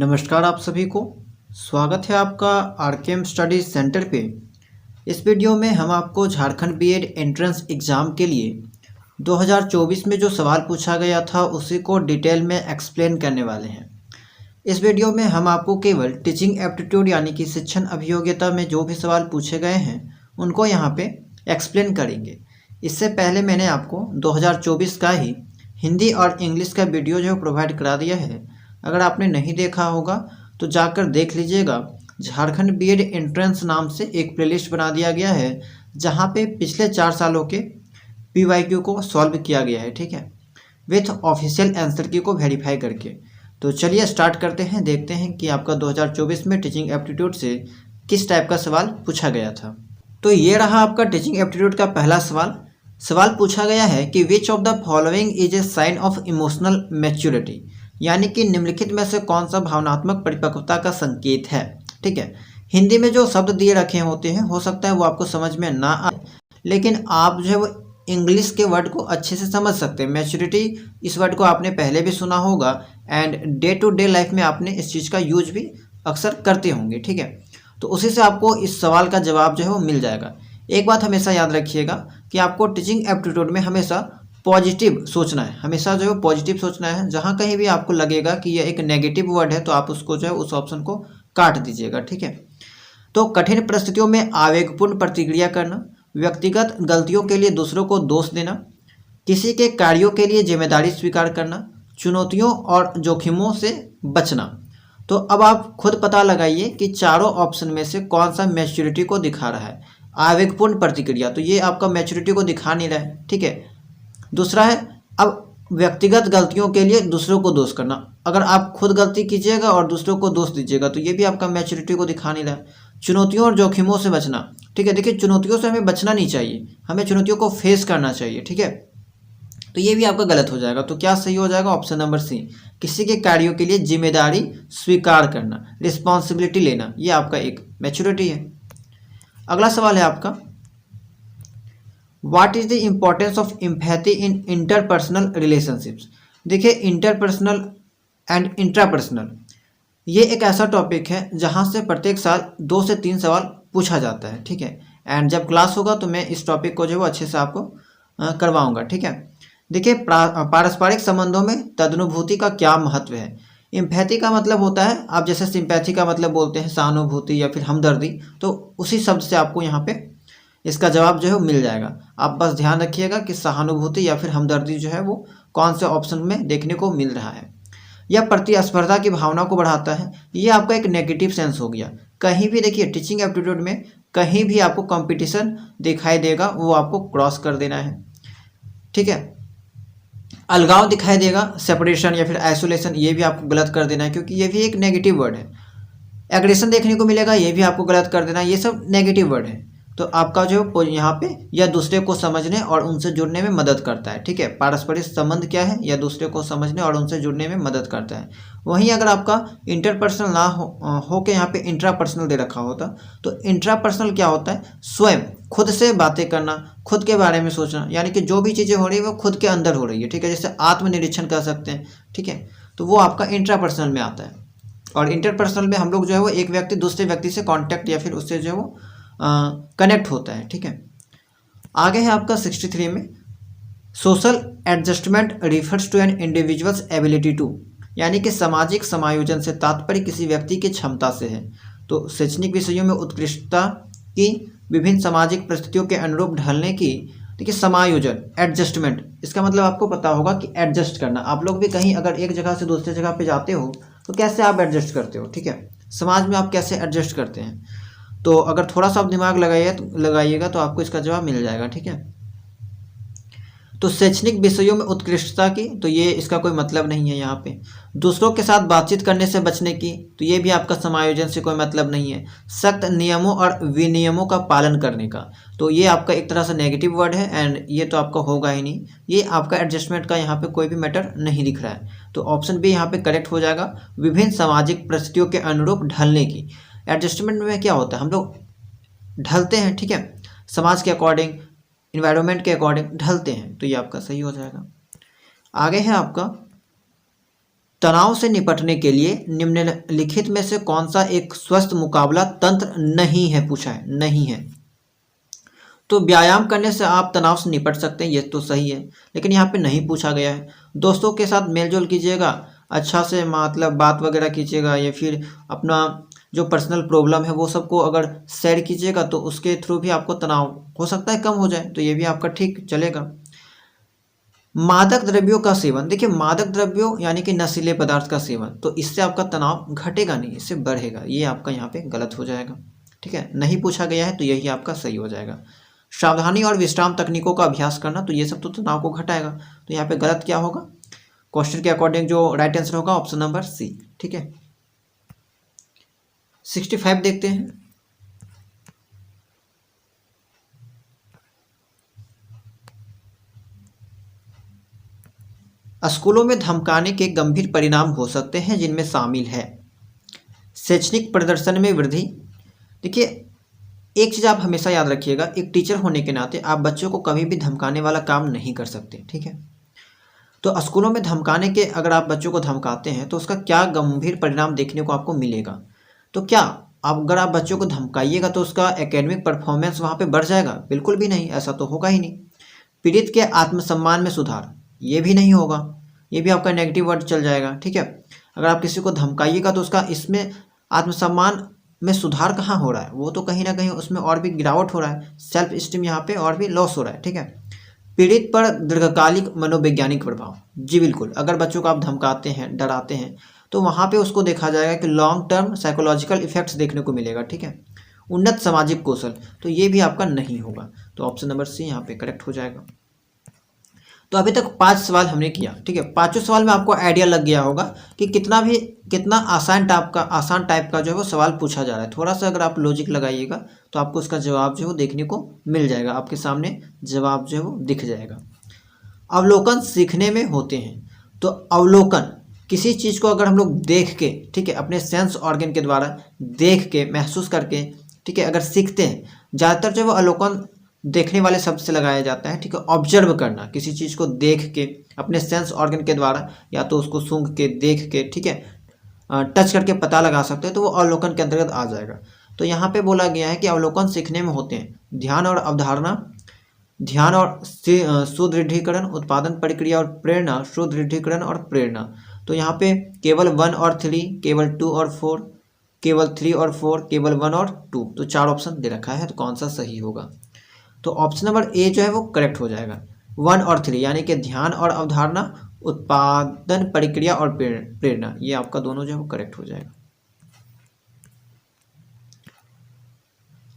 नमस्कार आप सभी को। स्वागत है आपका आरकेएम स्टडी सेंटर पे। इस वीडियो में हम आपको झारखंड बीएड एंट्रेंस एग्ज़ाम के लिए 2024 में जो सवाल पूछा गया था उसी को डिटेल में एक्सप्लेन करने वाले हैं। इस वीडियो में हम आपको केवल टीचिंग एप्टीट्यूड यानी कि शिक्षण अभियोग्यता में जो भी सवाल पूछे गए हैं उनको यहाँ पे एक्सप्लेन करेंगे। इससे पहले मैंने आपको 2024 का ही हिंदी और इंग्लिश का वीडियो जो प्रोवाइड करा दिया है। अगर आपने नहीं देखा होगा तो जाकर देख लीजिएगा। झारखंड बीएड एंट्रेंस नाम से एक प्लेलिस्ट बना दिया गया है जहाँ पे पिछले 4 सालों के पीवाईक्यू को सॉल्व किया गया है, ठीक है, विथ ऑफिशियल आंसर की को वेरीफाई करके। तो चलिए स्टार्ट करते हैं, देखते हैं कि आपका 2024 में टीचिंग एप्टीट्यूड से किस टाइप का सवाल पूछा गया था। तो ये रहा आपका टीचिंग एप्टीट्यूड का पहला सवाल। सवाल पूछा गया है कि which of the following is a sign of emotional maturity, यानी कि निम्नलिखित में से कौन सा भावनात्मक परिपक्वता का संकेत है। ठीक है, हिंदी में जो शब्द दिए रखे होते हैं हो सकता है वो आपको समझ में ना आए, लेकिन आप जो है वो इंग्लिश के वर्ड को अच्छे से समझ सकते हैं। मैच्योरिटी इस वर्ड को आपने पहले भी सुना होगा and day to day life में आपने इस चीज़ का यूज भी अक्सर करते होंगे। ठीक है, तो उसी से आपको इस सवाल का जवाब जो है वो मिल जाएगा। एक बात हमेशा याद रखिएगा कि आपको टीचिंग एप्टीट्यूड में हमेशा पॉजिटिव सोचना है, हमेशा जो है पॉजिटिव सोचना है। जहाँ कहीं भी आपको लगेगा कि यह एक नेगेटिव वर्ड है तो आप उसको जो है उस ऑप्शन को काट दीजिएगा। ठीक है, तो कठिन परिस्थितियों में आवेगपूर्ण प्रतिक्रिया करना, व्यक्तिगत गलतियों के लिए दूसरों को दोष देना, किसी के कार्यों के लिए जिम्मेदारी स्वीकार करना, चुनौतियों और जोखिमों से बचना। तो अब आप खुद पता लगाइए कि चारों ऑप्शन में से कौन सा मैच्योरिटी को दिखा रहा है। आवेगपूर्ण प्रतिक्रिया, तो ये आपका मैच्योरिटी को दिखा नहीं रहा है। ठीक है, दूसरा है अब व्यक्तिगत गलतियों के लिए दूसरों को दोष करना। अगर आप खुद गलती कीजिएगा और दूसरों को दोष दीजिएगा तो ये भी आपका मैच्योरिटी को दिखा नहीं रहा है। चुनौतियों और जोखिमों से बचना, ठीक है, देखिए चुनौतियों से हमें बचना नहीं चाहिए, हमें चुनौतियों को फेस करना चाहिए। ठीक है, तो ये भी आपका गलत हो जाएगा। तो क्या सही हो जाएगा? ऑप्शन नंबर सी, किसी के कार्यों के लिए जिम्मेदारी स्वीकार करना, रिस्पॉन्सिबिलिटी लेना, ये आपका एक मैच्योरिटी है। अगला सवाल है आपका, what is the importance of empathy in interpersonal relationships. देखिए इंटरपर्सनल एंड इंट्रापर्सनल ये एक ऐसा टॉपिक है जहाँ से प्रत्येक साल 2 से 3 सवाल पूछा जाता है। ठीक है, एंड जब क्लास होगा तो मैं इस टॉपिक को जो है अच्छे से आपको करवाऊंगा। ठीक है, देखिए पारस्परिक संबंधों में तदनुभूति का क्या महत्व है। एम्पैथी का मतलब होता है, आप जैसे सिंपैथी का मतलब बोलते हैं सहानुभूति या फिर हमदर्दी, तो उसी शब्द से आपको यहाँ पे इसका जवाब जो है वो मिल जाएगा। आप बस ध्यान रखिएगा कि सहानुभूति या फिर हमदर्दी जो है वो कौन से ऑप्शन में देखने को मिल रहा है। यह प्रतिस्पर्धा की भावना को बढ़ाता है, ये आपका एक नेगेटिव सेंस हो गया। कहीं भी देखिए टीचिंग एप्टीट्यूड में कहीं भी आपको कंपटीशन दिखाई देगा वो आपको क्रॉस कर देना है। ठीक है, अलगाव दिखाई देगा, सेपरेशन या फिर आइसोलेशन, ये भी आपको गलत कर देना है क्योंकि ये भी एक नेगेटिव वर्ड है। एग्रेशन देखने को मिलेगा, ये भी आपको गलत कर देना, ये सब नेगेटिव वर्ड है। तो आपका जो यहाँ पे या दूसरे को समझने और उनसे जुड़ने में मदद करता है। ठीक है, पारस्परिक संबंध क्या है? या दूसरे को समझने और उनसे जुड़ने में मदद करता है। वहीं अगर आपका इंटरपर्सनल ना हो के यहाँ पे इंट्रापर्सनल दे रखा होता तो इंट्रापर्सनल क्या होता है? स्वयं खुद से बातें करना, खुद के बारे में सोचना, यानी कि जो भी चीज़ें हो रही है वो खुद के अंदर हो रही है। ठीक है, जैसे आत्मनिरीक्षण कर सकते हैं। ठीक है, तो वो आपका इंट्रापर्सनल में आता है। और इंटरपर्सनल में हम लोग जो है वो एक व्यक्ति दूसरे व्यक्ति से कॉन्टैक्ट या फिर उससे जो है वो कनेक्ट होता है। ठीक है, आगे है आपका 63 में, social adjustment refers to an individual's ability to, यानी कि सामाजिक समायोजन से तात्पर्य किसी व्यक्ति की क्षमता से है। तो शैक्षणिक विषयों में उत्कृष्टता की विभिन्न सामाजिक परिस्थितियों के अनुरूप ढलने की, देखिए समायोजन, एडजस्टमेंट, इसका मतलब आपको पता होगा कि एडजस्ट करना। आप लोग भी कहीं अगर एक जगह से दूसरी जगह पे जाते हो तो कैसे आप एडजस्ट करते हो। ठीक है, समाज में आप कैसे एडजस्ट करते हैं, तो अगर थोड़ा सा आप दिमाग लगाइएगा तो आपको इसका जवाब मिल जाएगा। ठीक है, तो शैक्षणिक विषयों में उत्कृष्टता की, तो ये इसका कोई मतलब नहीं है यहाँ पे। दूसरों के साथ बातचीत करने से बचने की, तो ये भी आपका समायोजन से कोई मतलब नहीं है। सख्त नियमों और विनियमों का पालन करने का, तो ये आपका एक तरह से नेगेटिव वर्ड है एंड ये तो आपका होगा ही नहीं। ये आपका एडजस्टमेंट का यहाँ पे कोई भी मैटर नहीं दिख रहा है, तो ऑप्शन बी यहाँ पे करेक्ट हो जाएगा। विभिन्न सामाजिक परिस्थितियों के अनुरूप ढलने की, एडजस्टमेंट में क्या होता है? हम लोग ढलते हैं। ठीक है, समाज के अकॉर्डिंग, इन्वायरमेंट के अकॉर्डिंग ढलते हैं, तो ये आपका सही हो जाएगा। आगे है आपका तनाव से निपटने के लिए निम्नलिखित में से कौन सा एक स्वस्थ मुकाबला तंत्र नहीं है, पूछा है, नहीं है। तो व्यायाम करने से आप तनाव से निपट सकते हैं, ये तो सही है, लेकिन यहाँ पे नहीं पूछा गया है। दोस्तों के साथ मेलजोल कीजिएगा, अच्छा से मतलब बात वगैरह कीजिएगा, या फिर अपना जो पर्सनल प्रॉब्लम है वो सबको अगर शेयर कीजिएगा तो उसके थ्रू भी आपको तनाव हो सकता है कम हो जाए, तो ये भी आपका ठीक चलेगा। मादक द्रव्यों का सेवन, देखिए मादक द्रव्यों यानी कि नशीले पदार्थ का सेवन, तो इससे आपका तनाव घटेगा नहीं, इससे बढ़ेगा, ये आपका यहाँ पे गलत हो जाएगा। ठीक है, नहीं पूछा गया है तो यही आपका सही हो जाएगा। सावधानी और विश्राम तकनीकों का अभ्यास करना, तो ये सब तो तनाव को घटाएगा, तो यहाँ पे गलत क्या होगा, क्वेश्चन के अकॉर्डिंग जो राइट आंसर होगा ऑप्शन नंबर सी। ठीक है, 65 देखते हैं। स्कूलों में धमकाने के गंभीर परिणाम हो सकते हैं जिनमें शामिल है शैक्षणिक प्रदर्शन में वृद्धि। देखिए एक चीज़ आप हमेशा याद रखिएगा, एक टीचर होने के नाते आप बच्चों को कभी भी धमकाने वाला काम नहीं कर सकते। ठीक है, तो स्कूलों में धमकाने के, अगर आप बच्चों को धमकाते हैं तो उसका क्या गंभीर परिणाम देखने को आपको मिलेगा। तो क्या अगर आप बच्चों को धमकाइएगा तो उसका एकेडमिक परफॉर्मेंस वहाँ पे बढ़ जाएगा? बिल्कुल भी नहीं, ऐसा तो होगा ही नहीं। पीड़ित के आत्मसम्मान में सुधार, ये भी नहीं होगा, ये भी आपका नेगेटिव वर्ड चल जाएगा। ठीक है, अगर आप किसी को धमकाइएगा तो उसका इसमें आत्मसम्मान में सुधार कहाँ हो रहा है, वो तो कहीं ना कहीं उसमें और भी गिरावट हो रहा है, सेल्फ स्टीम यहाँ पे और भी लॉस हो रहा है। ठीक है, पीड़ित पर दीर्घकालिक मनोवैज्ञानिक प्रभाव, जी बिल्कुल, अगर बच्चों को आप धमकाते हैं, डराते हैं, तो वहाँ पे उसको देखा जाएगा कि लॉन्ग टर्म साइकोलॉजिकल इफेक्ट्स देखने को मिलेगा। ठीक है, उन्नत सामाजिक कौशल, तो ये भी आपका नहीं होगा, तो ऑप्शन नंबर सी यहाँ पे करेक्ट हो जाएगा। तो अभी तक 5 सवाल हमने किया। ठीक है, पांचों सवाल में आपको आइडिया लग गया होगा कि कितना आसान टाइप का जो है वो सवाल पूछा जा रहा है। थोड़ा सा अगर आप लॉजिक लगाइएगा तो आपको उसका जवाब जो है वो देखने को मिल जाएगा, आपके सामने जवाब जो है वो दिख जाएगा। अवलोकन सीखने में होते हैं, तो अवलोकन किसी चीज़ को अगर हम लोग देख के, ठीक है, अपने सेंस ऑर्गन के द्वारा देख के, महसूस करके, ठीक है, अगर सीखते हैं, ज़्यादातर जो है वो अवलोकन देखने वाले शब्द से लगाया जाता है। ठीक है, ऑब्जर्व करना, किसी चीज़ को देख के अपने सेंस ऑर्गन के द्वारा, या तो उसको सूंघ के, देख के, ठीक है, टच करके पता लगा सकते हैं, तो वो अवलोकन के अंतर्गत आ जाएगा। तो यहाँ पे बोला गया है कि अवलोकन सीखने में होते हैं ध्यान और अवधारणा, ध्यान और सुदृढ़ीकरण, उत्पादन प्रक्रिया और प्रेरणा, सुदृढ़ीकरण और प्रेरणा। तो यहाँ पे केवल 1 और 3, केवल 2 और 4, केवल 3 और 4, केवल 1 और 2, तो 4 ऑप्शन दे रखा है, तो कौन सा सही होगा? तो ऑप्शन नंबर ए जो है वो करेक्ट हो जाएगा, 1 और 3, यानी कि ध्यान और अवधारणा, उत्पादन प्रक्रिया और प्रेरणा, ये आपका दोनों जो है वो करेक्ट हो जाएगा।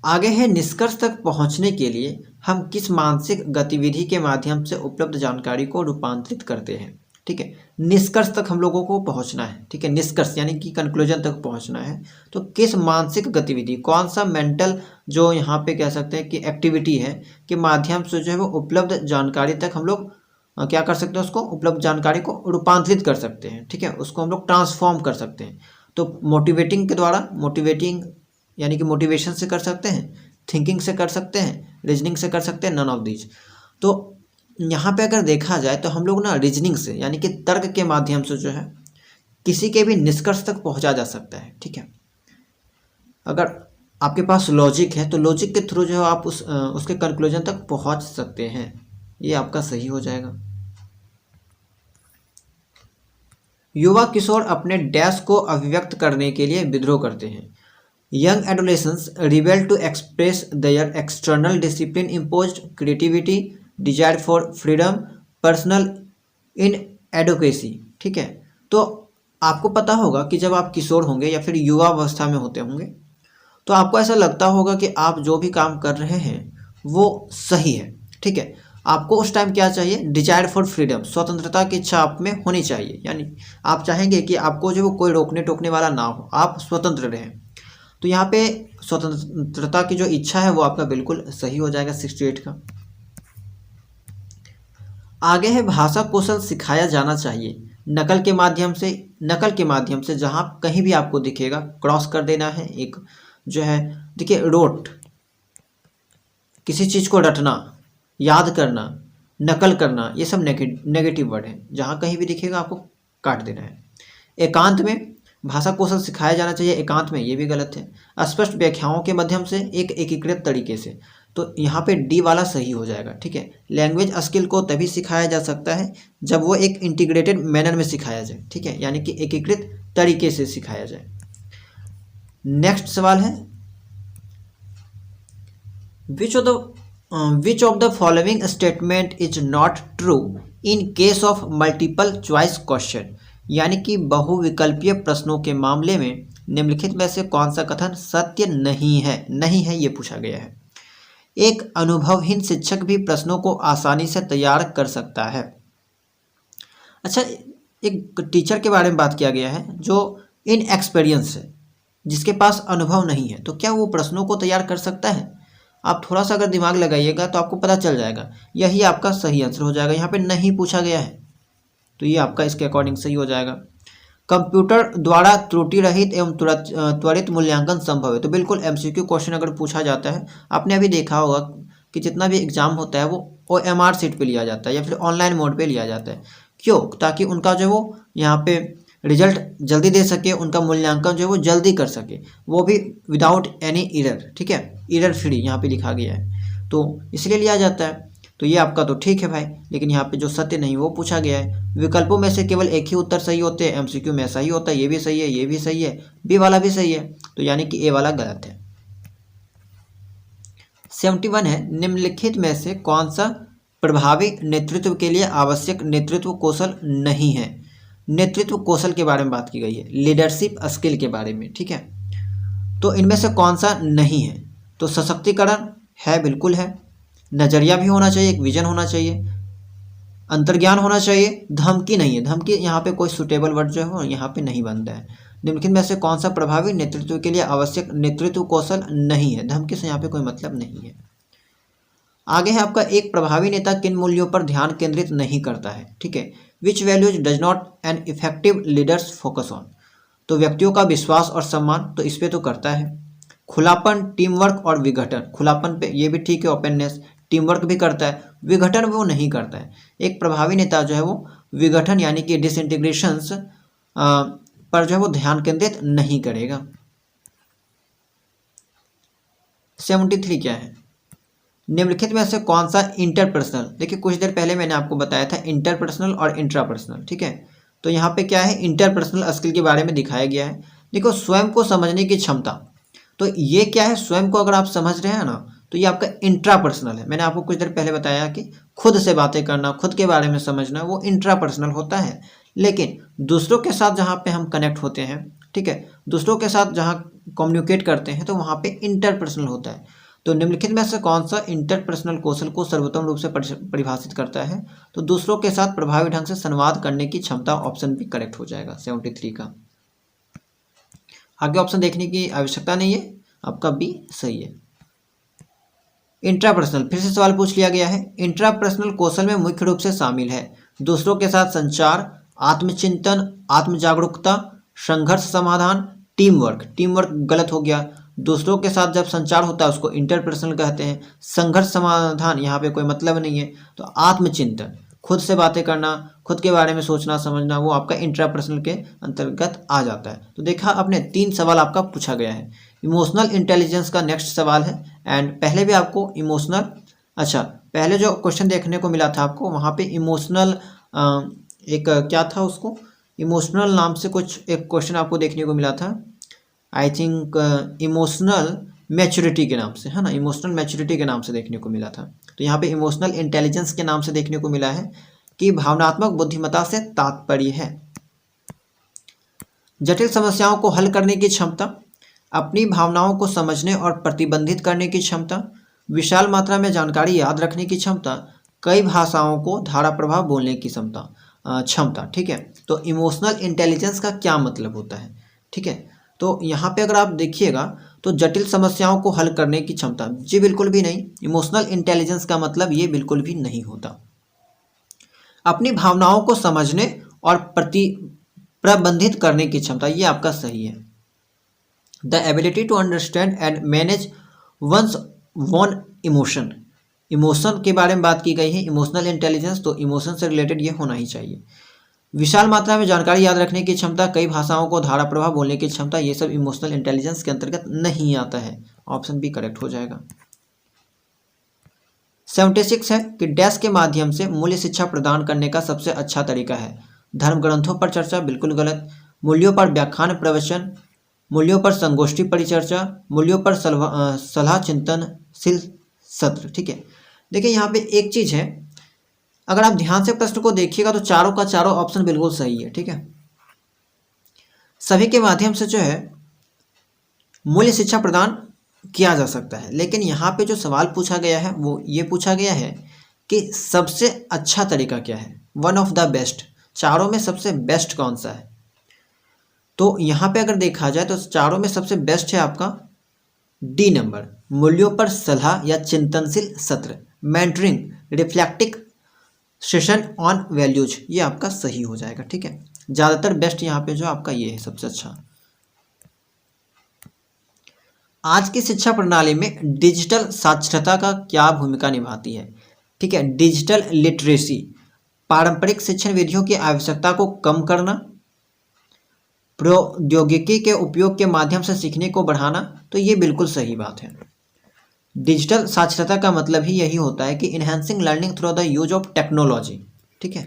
आगे है, निष्कर्ष तक पहुंचने के लिए हम किस मानसिक गतिविधि के माध्यम से उपलब्ध जानकारी को रूपांतरित करते हैं। ठीक है, निष्कर्ष तक हम लोगों को पहुंचना है। ठीक है, निष्कर्ष यानी कि कंक्लूजन तक पहुंचना है, तो किस मानसिक गतिविधि, कौन सा मेंटल जो यहाँ पे कह सकते हैं कि एक्टिविटी है, के माध्यम से जो है वो उपलब्ध जानकारी तक हम लोग क्या कर सकते हैं, उसको उपलब्ध जानकारी को रूपांतरित कर सकते हैं। ठीक है, उसको हम लोग ट्रांसफॉर्म कर सकते हैं। तो मोटिवेटिंग के द्वारा, मोटिवेटिंग यानी कि मोटिवेशन से कर सकते हैं, थिंकिंग से कर सकते हैं, रीजनिंग से कर सकते हैं, नन ऑफ दीज। तो यहाँ पे अगर देखा जाए तो हम लोग ना रीजनिंग से यानी कि तर्क के माध्यम से जो है किसी के भी निष्कर्ष तक पहुँचा जा सकता है। ठीक है, अगर आपके पास लॉजिक है तो लॉजिक के थ्रू जो है आप उसके कंक्लूजन तक पहुँच सकते हैं, ये आपका सही हो जाएगा। युवा किशोर अपने डैश को अभिव्यक्त करने के लिए विद्रोह करते हैं। Young adolescents rebel to express their external discipline imposed creativity, desire for freedom, personal inadequacy। ठीक है, तो आपको पता होगा कि जब आप किशोर होंगे या फिर युवा अवस्था में होते होंगे तो आपको ऐसा लगता होगा कि आप जो भी काम कर रहे हैं वो सही है। ठीक है, आपको उस टाइम क्या चाहिए, डिजायर फॉर फ्रीडम, स्वतंत्रता की इच्छा आप में होनी चाहिए, यानी आप चाहेंगे कि आपको जो वो कोई रोकने टोकने वाला ना हो, आप स्वतंत्र रहें। तो यहाँ पे स्वतंत्रता की जो इच्छा है वो आपका बिल्कुल सही हो जाएगा 68 का। आगे है, भाषा कौशल सिखाया जाना चाहिए नकल के माध्यम से जहाँ कहीं भी आपको दिखेगा क्रॉस कर देना है। एक जो है देखिए, रोट, किसी चीज़ को रटना, याद करना, नकल करना, ये सब नेगेटिव वर्ड है, जहाँ कहीं भी दिखेगा आपको काट देना है। एकांत में भाषा कौशल सिखाया जाना चाहिए, एकांत में, ये भी गलत है। अस्पष्ट व्याख्याओं के माध्यम से, एक एकीकृत तरीके से, तो यहाँ पे डी वाला सही हो जाएगा, ठीक है। लैंग्वेज स्किल को तभी सिखाया जा सकता है जब वो एक इंटीग्रेटेड मैनर में सिखाया जाए, ठीक है, यानी कि एकीकृत तरीके से सिखाया जाए। नेक्स्ट सवाल है, विच of the following statement is not true in case of multiple choice question, यानी कि बहुविकल्पीय प्रश्नों के मामले में निम्नलिखित में से कौन सा कथन सत्य नहीं है, ये पूछा गया है। एक अनुभवहीन शिक्षक भी प्रश्नों को आसानी से तैयार कर सकता है। अच्छा, एक टीचर के बारे में बात किया गया है जो इनएक्सपीरियंस है, जिसके पास अनुभव नहीं है, तो क्या वो प्रश्नों को तैयार कर सकता है? आप थोड़ा सा अगर दिमाग लगाइएगा तो आपको पता चल जाएगा, यही आपका सही आंसर हो जाएगा। यहाँ पे नहीं पूछा गया है तो ये आपका इसके अकॉर्डिंग सही हो जाएगा। कंप्यूटर द्वारा त्रुटि रहित एवं त्वरित मूल्यांकन संभव है, तो बिल्कुल एमसीक्यू क्वेश्चन अगर पूछा जाता है, आपने अभी देखा होगा कि जितना भी एग्जाम होता है वो OMR सीट पे लिया जाता है या फिर ऑनलाइन मोड पे लिया जाता है। क्यों? ताकि उनका जो वो यहाँ पे रिजल्ट जल्दी दे सके, उनका मूल्यांकन जो है वो जल्दी कर सके, वो भी विदाउट एनी एरर, ठीक है, एरर फ्री यहाँ पे लिखा गया है, तो इसलिए लिया जाता है। तो ये आपका तो ठीक है भाई, लेकिन यहाँ पे जो सत्य नहीं वो पूछा गया है। विकल्पों में से केवल एक ही उत्तर सही होते हैं, एमसीक्यू में ऐसा ही होता है, ये भी सही है, ये भी सही है, बी वाला भी सही है, तो यानी कि ए वाला गलत है। 71 है, निम्नलिखित में से कौन सा प्रभावी नेतृत्व के लिए आवश्यक नेतृत्व कौशल नहीं है? नेतृत्व कौशल के बारे में बात की गई है, लीडरशिप स्किल के बारे में, ठीक है। तो इनमें से कौन सा नहीं है? तो सशक्तिकरण है, बिल्कुल है। नजरिया भी होना चाहिए, एक विजन होना चाहिए, अंतर्ज्ञान होना चाहिए, धमकी नहीं है, धमकी यहाँ पे कोई सुटेबल वर्ड जो है यहाँ पे नहीं बनता है। निम्नलिखित में से कौन सा प्रभावी नेतृत्व के लिए आवश्यक नेतृत्व कौशल नहीं है? धमकी से यहाँ पे कोई मतलब नहीं है। आगे है आपका, एक प्रभावी नेता किन मूल्यों पर ध्यान केंद्रित नहीं करता है, ठीक है। Which values does not an effective leaders focus on, तो व्यक्तियों का विश्वास और सम्मान, तो इस पे तो करता है। खुलापन, टीम वर्क और विघटन, खुलापन पे ये भी ठीक है, ओपननेस, टीम वर्क भी करता है, विघटन वो नहीं करता है। एक प्रभावी नेता जो है वो विघटन यानी कि डिसइंटीग्रेशंस पर जो है वो ध्यान केंद्रित नहीं करेगा। 73 क्या है? निम्नलिखित में से कौन सा इंटरपर्सनल, देखिए कुछ देर पहले मैंने आपको बताया था इंटरपर्सनल और इंट्रापर्सनल, ठीक है। तो यहाँ पे क्या है, इंटरपर्सनल स्किल के बारे में दिखाया गया है। देखो, स्वयं को समझने की क्षमता, तो ये क्या है, स्वयं को अगर आप समझ रहे हैं ना, तो ये आपका इंट्रापर्सनल है। मैंने आपको कुछ देर पहले बताया कि खुद से बातें करना, खुद के बारे में समझना, वो इंट्रापर्सनल होता है। लेकिन दूसरों के साथ जहाँ पे हम कनेक्ट होते हैं, ठीक है, दूसरों के साथ जहाँ कम्युनिकेट करते हैं, तो वहाँ पे इंटरपर्सनल होता है। तो निम्नलिखित में से कौन सा इंटरपर्सनल कौशल को सर्वोत्तम रूप से परिभाषित करता है? तो दूसरों के साथ प्रभावी ढंग से संवाद करने की क्षमता, ऑप्शन भी करेक्ट हो जाएगा 73 का। आगे ऑप्शन देखने की आवश्यकता नहीं है, आपका बी सही है। इंट्रापर्सनल, फिर से सवाल पूछ लिया गया है। इंट्रापर्सनल कौशल में मुख्य रूप से शामिल है दूसरों के साथ संचार, आत्मचिंतन, आत्म जागरूकता, संघर्ष समाधान, टीम वर्क। टीम वर्क गलत हो गया, दूसरों के साथ जब संचार होता है उसको इंटरपर्सनल कहते हैं। संघर्ष समाधान यहाँ पे कोई मतलब नहीं है। तो आत्मचिंतन, खुद से बातें करना, खुद के बारे में सोचना समझना, वो आपका इंट्रापर्सनल के अंतर्गत आ जाता है। तो देखा आपने, 3 सवाल आपका पूछा गया है। इमोशनल इंटेलिजेंस का नेक्स्ट सवाल है, एंड पहले भी आपको इमोशनल, अच्छा पहले जो क्वेश्चन देखने को मिला था आपको, वहाँ पे इमोशनल एक क्या था, उसको इमोशनल नाम से कुछ एक क्वेश्चन आपको देखने को मिला था, आई थिंक इमोशनल मैच्योरिटी के नाम से, है ना, इमोशनल मैच्योरिटी के नाम से देखने को मिला था। तो यहाँ पे इमोशनल इंटेलिजेंस के नाम से देखने को मिला है कि भावनात्मक बुद्धिमत्ता से तात्पर्य है जटिल समस्याओं को हल करने की क्षमता, अपनी भावनाओं को समझने और प्रतिबंधित करने की क्षमता, विशाल मात्रा में जानकारी याद रखने की क्षमता, कई भाषाओं को धारा प्रभाव बोलने की क्षमता, ठीक है। तो इमोशनल इंटेलिजेंस का क्या मतलब होता है, ठीक है। तो यहाँ पे अगर आप देखिएगा तो जटिल समस्याओं को हल करने की क्षमता, जी बिल्कुल भी नहीं। इमोशनल इंटेलिजेंस का मतलब ये बिल्कुल भी नहीं होता। अपनी भावनाओं को समझने और प्रबंधित करने की क्षमता, ये आपका सही है। The ability to understand and manage one's own emotion, emotion के बारे में बात की गई है। इमोशनल इंटेलिजेंस, तो इमोशन से रिलेटेड ये होना ही चाहिए। विशाल मात्रा में जानकारी याद रखने की क्षमता, कई भाषाओं को धारा प्रवाह बोलने की क्षमता, ये सब इमोशनल इंटेलिजेंस के अंतर्गत नहीं आता है। ऑप्शन बी करेक्ट हो जाएगा। 76 है कि डैश के माध्यम से मूल्य शिक्षा प्रदान करने का सबसे अच्छा तरीका है। धर्म ग्रंथों पर चर्चा, बिल्कुल गलत। मूल्यों पर व्याख्यान प्रवचन, मूल्यों पर संगोष्ठी परिचर्चा, मूल्यों पर सलाह चिंतनशील सत्र। ठीक है, देखिए यहाँ पे एक चीज है, अगर आप ध्यान से प्रश्न को देखिएगा तो चारों का चारों ऑप्शन बिल्कुल सही है। ठीक है, सभी के माध्यम से जो है मूल्य शिक्षा प्रदान किया जा सकता है, लेकिन यहाँ पे जो सवाल पूछा गया है वो ये पूछा गया है कि सबसे अच्छा तरीका क्या है, वन ऑफ द बेस्ट, चारों में सबसे बेस्ट कौन सा है। तो यहाँ पे अगर देखा जाए तो चारों में सबसे बेस्ट है आपका डी नंबर, मूल्यों पर सलाह या चिंतनशील सत्र, mentoring reflective session on values, ये आपका सही हो जाएगा। ठीक है, ज़्यादातर बेस्ट यहाँ पे जो आपका ये है सबसे अच्छा। आज की शिक्षा प्रणाली में डिजिटल साक्षरता का क्या भूमिका निभाती है। ठीक है, डिजिटल लिटरेसी, पारंपरिक शिक्षण विधियों की आवश्यकता को कम करना, प्रौद्योगिकी के उपयोग के माध्यम से सीखने को बढ़ाना, तो ये बिल्कुल सही बात है। डिजिटल साक्षरता का मतलब ही यही होता है कि enhancing learning through the use of technology. ठीक है,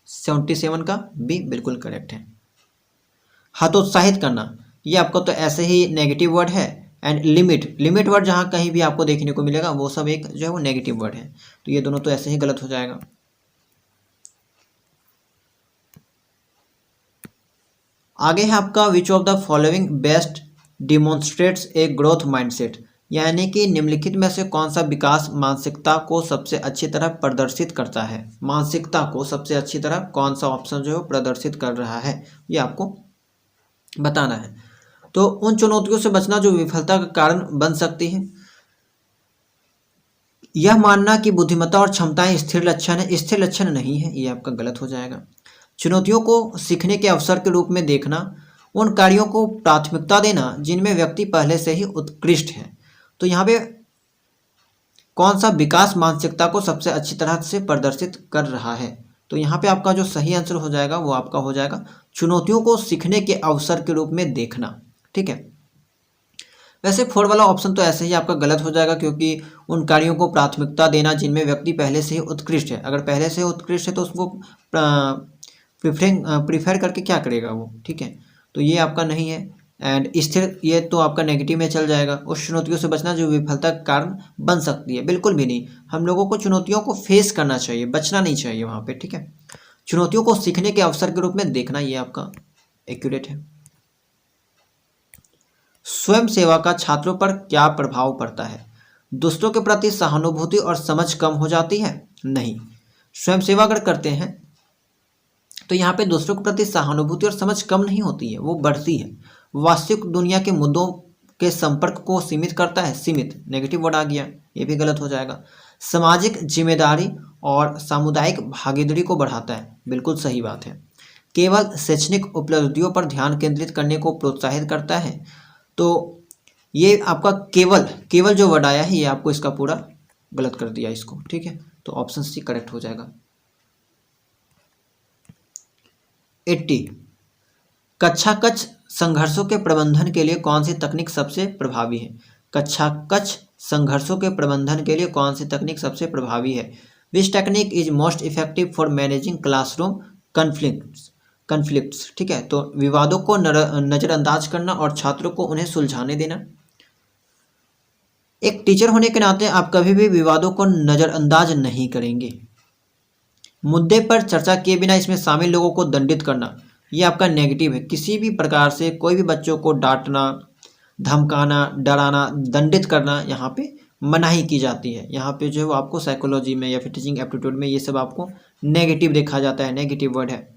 77 का बी बिल्कुल करेक्ट है। हतोत्साहित करना, ये आपको तो ऐसे ही नेगेटिव वर्ड है। एंड लिमिट वर्ड जहाँ कहीं भी आपको देखने को मिलेगा वो सब एक जो है वो नेगेटिव वर्ड है, तो ये दोनों तो ऐसे ही गलत हो जाएगा। आगे है आपका which of the following best demonstrates a growth mindset, यानी कि निम्नलिखित में से कौन सा विकास मानसिकता को सबसे अच्छी तरह प्रदर्शित करता है। मानसिकता को सबसे अच्छी तरह कौन सा ऑप्शन जो है प्रदर्शित कर रहा है, ये आपको बताना है। तो उन चुनौतियों से बचना जो विफलता का कारण बन सकती है, यह मानना कि बुद्धिमत्ता और क्षमताएं स्थिर लक्षण है, स्थिर लक्षण नहीं है, ये आपका गलत हो जाएगा। चुनौतियों को सीखने के अवसर के रूप में देखना, उन कार्यों को प्राथमिकता देना जिनमें व्यक्ति पहले से ही उत्कृष्ट है। तो यहाँ पे कौन सा विकास मानसिकता को सबसे अच्छी तरह से प्रदर्शित कर रहा है, तो यहाँ पे आपका जो सही आंसर हो जाएगा वो आपका हो जाएगा चुनौतियों को सीखने के अवसर के रूप में देखना। ठीक है, वैसे 4 वाला ऑप्शन तो ऐसे ही आपका गलत हो जाएगा, क्योंकि उन कार्यों को प्राथमिकता देना जिनमें व्यक्ति पहले से ही उत्कृष्ट है, अगर पहले से उत्कृष्ट है तो उसको प्रीफर करके क्या करेगा वो। ठीक है, तो ये आपका नहीं है। एंड स्थिर, ये तो आपका नेगेटिव में चल जाएगा। उस चुनौतियों से बचना जो विफलता का कारण बन सकती है, बिल्कुल भी नहीं। हम लोगों को चुनौतियों को फेस करना चाहिए, बचना नहीं चाहिए वहाँ पे। ठीक है, चुनौतियों को सीखने के अवसर के रूप में देखना, ये आपका एक्यूरेट है। स्वयं सेवा का छात्रों पर क्या प्रभाव पड़ता है। दूसरों के प्रति सहानुभूति और समझ कम हो जाती है, नहीं। स्वयं सेवा अगर करते हैं तो यहाँ पे दूसरों के प्रति सहानुभूति और समझ कम नहीं होती है, वो बढ़ती है। वास्तविक दुनिया के मुद्दों के संपर्क को सीमित करता है, सीमित नेगेटिव वर्ड आ गया, ये भी गलत हो जाएगा। सामाजिक जिम्मेदारी और सामुदायिक भागीदारी को बढ़ाता है, बिल्कुल सही बात है। केवल शैक्षणिक उपलब्धियों पर ध्यान केंद्रित करने को प्रोत्साहित करता है, तो ये आपका केवल जो वर्ड आया है ये आपको इसका पूरा गलत कर दिया इसको। ठीक है, तो ऑप्शन सी करेक्ट हो जाएगा। 80 कक्षा कक्ष संघर्षों के प्रबंधन के लिए कौन सी तकनीक सबसे प्रभावी है। कक्षा कक्ष संघर्षों के प्रबंधन के लिए कौन सी तकनीक सबसे प्रभावी है। Which technique is most effective for managing classroom conflicts. ठीक है, तो विवादों को नज़रअंदाज करना और छात्रों को उन्हें सुलझाने देना। एक टीचर होने के नाते आप कभी भी विवादों को नज़रअंदाज नहीं करेंगे। मुद्दे पर चर्चा किए बिना इसमें शामिल लोगों को दंडित करना, ये आपका नेगेटिव है। किसी भी प्रकार से कोई भी बच्चों को डांटना, धमकाना, डराना, दंडित करना यहाँ पे मनाही की जाती है। यहाँ पे जो है वो आपको साइकोलॉजी में या फिर टीचिंग एप्टीट्यूड में ये सब आपको नेगेटिव देखा जाता है, नेगेटिव वर्ड है।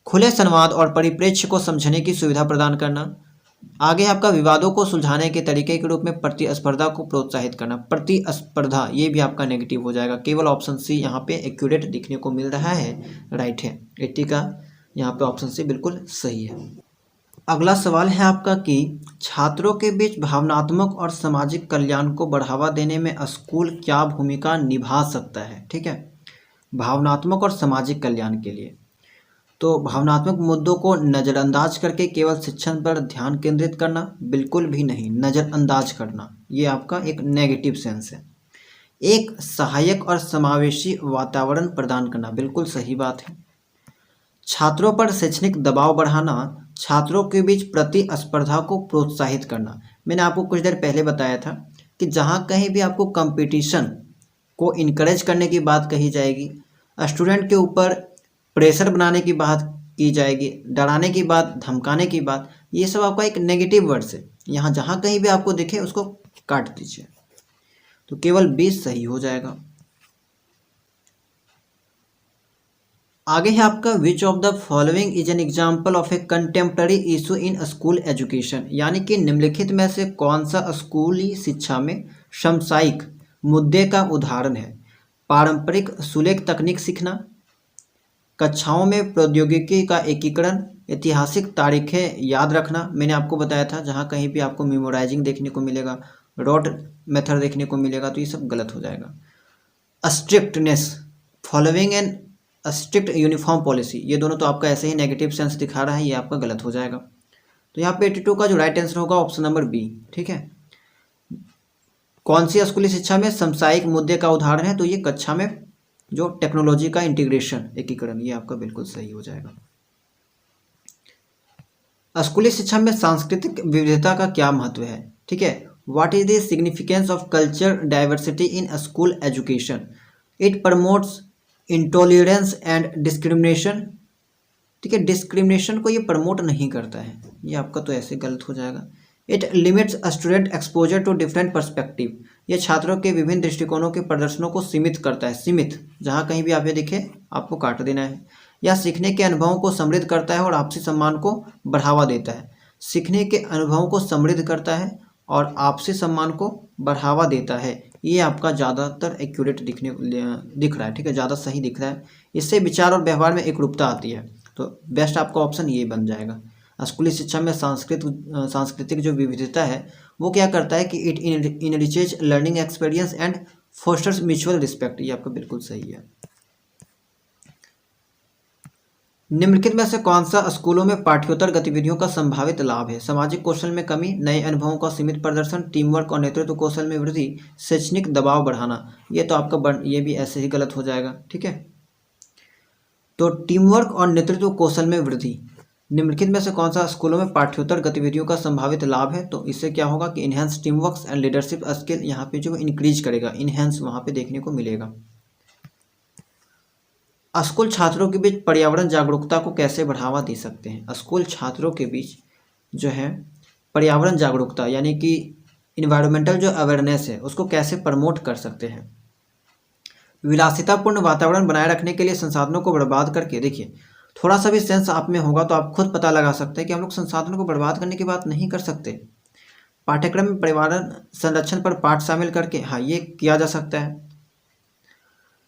खुले संवाद और परिप्रेक्ष्य को समझने की सुविधा प्रदान करना। आगे आपका विवादों को सुलझाने के तरीके के रूप में प्रतिस्पर्धा को प्रोत्साहित करना। प्रतिस्पर्धा, ये भी आपका नेगेटिव हो जाएगा। केवल ऑप्शन सी यहाँ पे एक्यूरेट दिखने को मिल रहा है, राइट है। 80 का यहाँ पे ऑप्शन सी बिल्कुल सही है। अगला सवाल है आपका कि छात्रों के बीच भावनात्मक और सामाजिक कल्याण को बढ़ावा देने में स्कूल क्या भूमिका निभा सकता है। ठीक है, भावनात्मक और सामाजिक कल्याण के लिए। तो भावनात्मक मुद्दों को नज़रअंदाज करके केवल शिक्षण पर ध्यान केंद्रित करना, बिल्कुल भी नहीं, नज़रअंदाज करना, ये आपका एक नेगेटिव सेंस है। एक सहायक और समावेशी वातावरण प्रदान करना, बिल्कुल सही बात है। छात्रों पर शैक्षणिक दबाव बढ़ाना, छात्रों के बीच प्रतिस्पर्धा को प्रोत्साहित करना। मैंने आपको कुछ देर पहले बताया था कि जहाँ कहीं भी आपको कंपटीशन को इनकरेज करने की बात कही जाएगी, स्टूडेंट के ऊपर प्रेशर बनाने की बात की जाएगी, डराने की बात, धमकाने की बात, ये सब आपका एक नेगेटिव वर्ड्स है। यहाँ जहाँ कहीं भी आपको दिखे उसको काट दीजिए, तो केवल 20 सही हो जाएगा। आगे है आपका which of the following is an example of A contemporary issue in school education, यानी कि निम्नलिखित में से कौन सा स्कूली शिक्षा में समसामयिक मुद्दे का उदाहरण है। पारंपरिक सुलेख तकनीक सीखना, कक्षाओं में प्रौद्योगिकी का एकीकरण, ऐतिहासिक तारीखें याद रखना। मैंने आपको बताया था जहाँ कहीं भी आपको मेमोराइजिंग देखने को मिलेगा, रॉट मेथड देखने को मिलेगा, तो ये सब गलत हो जाएगा। Strictness, following an strict uniform policy, ये दोनों तो आपका ऐसे ही नेगेटिव सेंस दिखा रहा है, ये आपका गलत हो जाएगा। तो यहाँ पे 82 का जो राइट आंसर होगा ऑप्शन नंबर बी। ठीक है, कौन सी स्कूली शिक्षा में समसामयिक मुद्दे का उदाहरण है, तो ये कक्षा में जो टेक्नोलॉजी का इंटीग्रेशन, एकीकरण, ये आपका बिल्कुल सही हो जाएगा। स्कूली शिक्षा में सांस्कृतिक विविधता का क्या महत्व है। ठीक है, what is the significance of culture diversity in school education, it promotes intolerance and discrimination. ठीक है, डिस्क्रिमिनेशन को ये प्रमोट नहीं करता है, ये आपका तो ऐसे गलत हो जाएगा। It limits student exposure to different perspective, ये छात्रों के विभिन्न दृष्टिकोणों के प्रदर्शनों को सीमित करता है, सीमित, जहाँ कहीं भी आप ये दिखे आपको काट देना है। या सीखने के अनुभवों को समृद्ध करता है और आपसी सम्मान को बढ़ावा देता है, सीखने के अनुभवों को समृद्ध करता है और आपसी सम्मान को बढ़ावा देता है, ये आपका ज़्यादातर एक्यूरेट दिख रहा है। ठीक है, ज़्यादा सही दिख रहा है, इससे विचार और व्यवहार में एकरूपता आती है, तो बेस्ट आपका ऑप्शन ये बन जाएगा। स्कूली शिक्षा में सांस्कृतिक जो विविधता है वो क्या करता है कि it enriches learning experience and fosters mutual respect, ये आपका बिल्कुल सही है। निम्नलिखित में से कौन सा स्कूलों में पाठ्येतर गतिविधियों का संभावित लाभ है। सामाजिक कौशल में कमी, नए अनुभवों का सीमित प्रदर्शन, टीम वर्क और नेतृत्व कौशल में वृद्धि, शैक्षणिक दबाव बढ़ाना, ये तो आपका ये भी ऐसे ही गलत हो जाएगा। ठीक है, तो टीम वर्क और नेतृत्व कौशल में वृद्धि, निम्नलिखित में से कौन सा स्कूलों में पाठ्येतर गतिविधियों का संभावित लाभ है, तो इससे क्या होगा कि enhance team work and leadership skill, यहाँ पे जो इंक्रीज करेगा, इनहेंस वहाँ पे देखने को मिलेगा। स्कूल छात्रों के बीच पर्यावरण जागरूकता को कैसे बढ़ावा दे सकते हैं। स्कूल छात्रों के बीच जो है पर्यावरण जागरूकता यानी कि इन्वायरमेंटल जो अवेयरनेस है उसको कैसे प्रमोट कर सकते हैं। विलासितापूर्ण वातावरण बनाए रखने के लिए संसाधनों को बर्बाद करके, देखिए थोड़ा सा भी सेंस आप में होगा तो आप खुद पता लगा सकते हैं कि हम लोग संसाधनों को बर्बाद करने की बात नहीं कर सकते। पाठ्यक्रम में पर्यावरण संरक्षण पर पाठ शामिल करके, हाँ ये किया जा सकता है।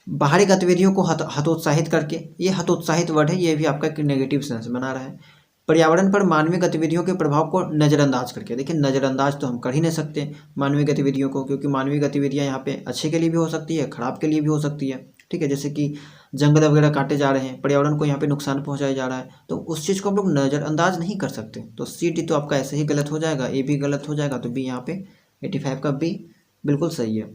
बाहरी गतिविधियों को हतोत्साहित करके, ये हतोत्साहित वर्ड है, ये भी आपका एक नेगेटिव सेंस बना रहा है। पर्यावरण पर मानवीय गतिविधियों के प्रभाव को नज़रअंदाज करके, देखिए नज़रअंदाज तो हम कर ही नहीं सकते मानवीय गतिविधियों को, क्योंकि मानवीय गतिविधियां यहाँ पे अच्छे के लिए भी हो सकती है, खराब के लिए भी हो सकती है। ठीक है, जैसे कि जंगल वगैरह काटे जा रहे हैं, पर्यावरण को यहाँ पे नुकसान पहुँचाया जा रहा है, तो उस चीज़ को हम लोग नज़रअंदाज नहीं कर सकते। तो सी डी तो आपका ऐसे ही गलत हो जाएगा, ए भी गलत हो जाएगा, तो बी यहाँ पे 85 का बी बिल्कुल सही है।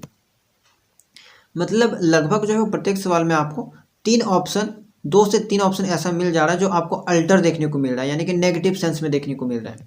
मतलब लगभग जो है वो प्रत्येक सवाल में आपको 3 ऑप्शन, 2 से 3 ऑप्शन ऐसा मिल जा रहा है जो आपको अल्टर देखने को मिल रहा है, यानी कि नेगेटिव सेंस में देखने को मिल रहा है,